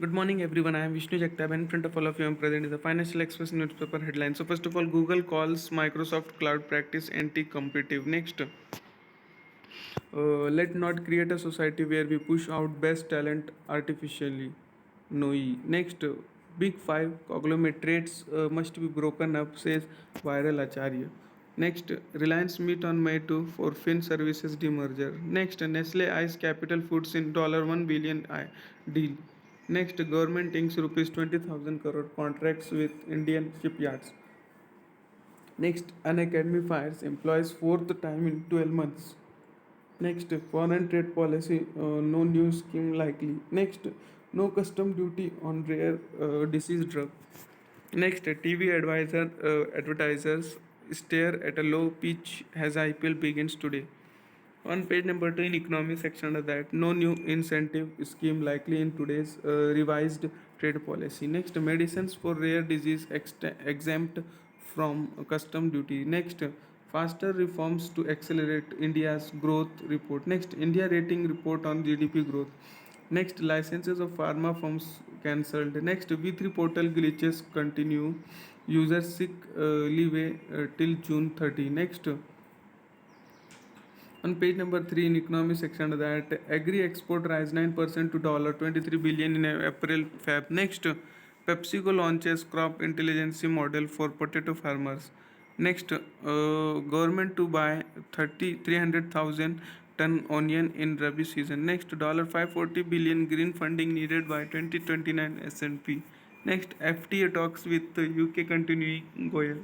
Good morning, everyone. I am Vishnu Jagtap, and in front of all of you, I am present in the Financial Express newspaper headline. So, first of all, Google calls Microsoft Cloud practice anti-competitive. Next, let not create a society where we push out best talent artificially. No. Next, big five conglomerates must be broken up, says viral Acharya. Next, Reliance meet on May 2 for Fin Services demerger. Next, Nestle eyes Capital Foods in $1 billion deal. Next, government inks rupees 20,000 crore contracts with Indian shipyards. Next, an academy fires employees fourth time in 12 months. Next, foreign trade policy, no new scheme likely. Next, no custom duty on rare disease drug. Next, TV advertisers stare at a low pitch as IPL begins today. On page number 2 in economy section of that, no new incentive scheme likely in today's revised trade policy. Next, medicines for rare disease exempt from custom duty. Next, faster reforms to accelerate India's growth report. Next, India rating report on GDP growth. Next, licenses of pharma firms cancelled. Next, V3 portal glitches continue. Users seek leeway till June 30. Next, on page number 3 in economy section that agri export rise 9% to $23 billion in April Feb. Next, PepsiCo launches crop intelligence model for potato farmers. Next, government to buy 300,000 ton onion in Rabi season. Next, $540 billion green funding needed by 2029 S&P. Next, FTA talks with UK continuing Goyal.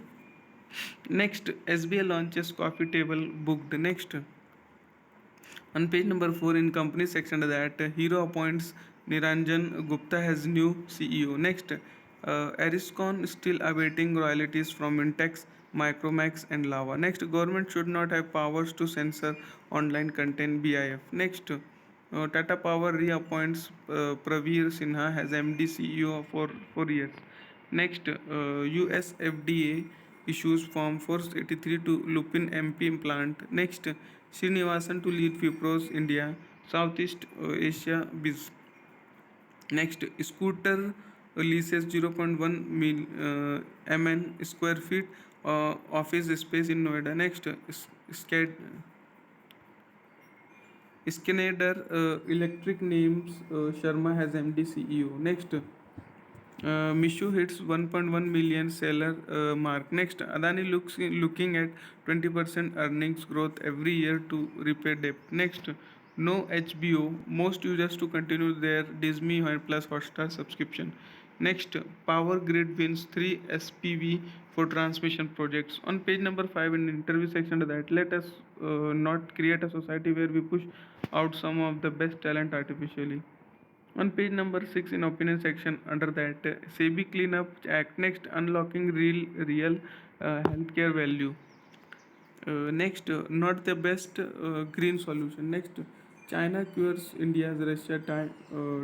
Next, SBI launches coffee table booked. Next, on page number 4 in company section that Hero appoints Niranjan Gupta as new CEO. Next, Eriscon still awaiting royalties from Intex, Micromax and Lava. Next, government should not have powers to censor online content BIF. Next, Tata Power reappoints Praveer Sinha as MD CEO for 4 years. Next, US FDA issues Form 483 to Lupin MP plant. Next, Srinivasan to lead Wipro's India, Southeast Asia biz. Next, scooter leases 0.1 mn square feet office space in Noida. Next, Schneider Electric names Sharma as MD CEO. Next, Mishu hits 1.1 million seller mark. Next, Adani looking at 20% earnings growth every year to repay debt. Next, no HBO. Most users to continue their Disney Plus Hotstar subscription. Next, Power Grid wins 3 SPV for transmission projects. On page number 5 in the interview section of that, let us not create a society where we push out some of the best talent artificially. On page number 6 in opinion section under that SEBI Cleanup Act. Next, unlocking real healthcare value. Next, not the best green solution. Next, China cures India's Russia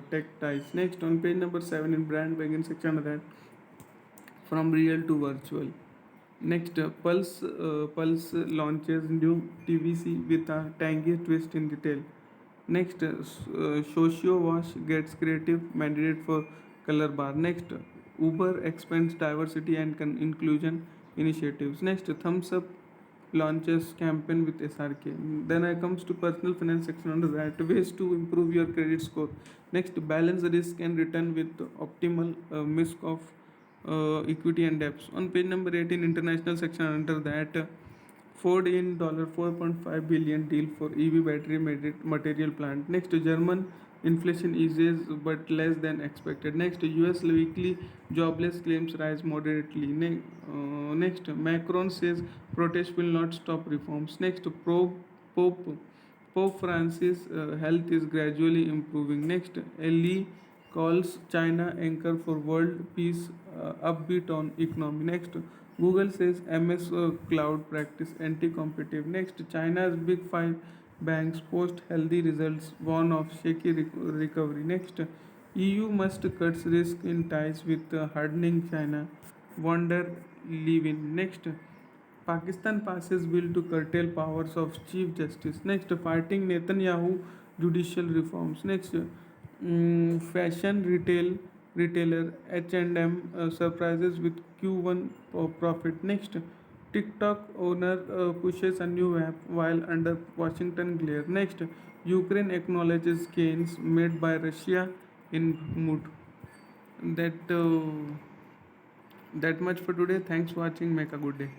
tech ties. Next, on page number 7 in brand wagon section of that from real to virtual. Next, Pulse launches new TVC with a tangy twist in detail. Next, Socio Wash gets creative mandate for color bar. Next, Uber expands diversity and inclusion initiatives. Next, Thumbs Up launches campaign with SRK. Then I comes to personal finance section under that ways to improve your credit score. Next, balance risk and return with optimal mix of equity and debts. On page number 18 international section under that Ford in $4.5 billion deal for EV battery material plant. Next, German inflation eases but less than expected. Next, US weekly jobless claims rise moderately. Next, Macron says protest will not stop reforms. Next, Pope Pope Francis health is gradually improving. Next, Lee calls China anchor for world peace, upbeat on economy. Next, Google says MS cloud practice anti-competitive. Next, China's big five banks post healthy results, warn of shaky recovery. Next, EU must cut risk in ties with hardening China. Wonder Levin. Next, Pakistan passes bill to curtail powers of Chief Justice. Next, fighting Netanyahu judicial reforms. Next, Fashion retailer H&M surprises with Q1 profit. Next, TikTok owner pushes a new app while under Washington glare. Next, Ukraine acknowledges gains made by Russia in Bakhmut. That that much for today. Thanks for watching. Make a good day.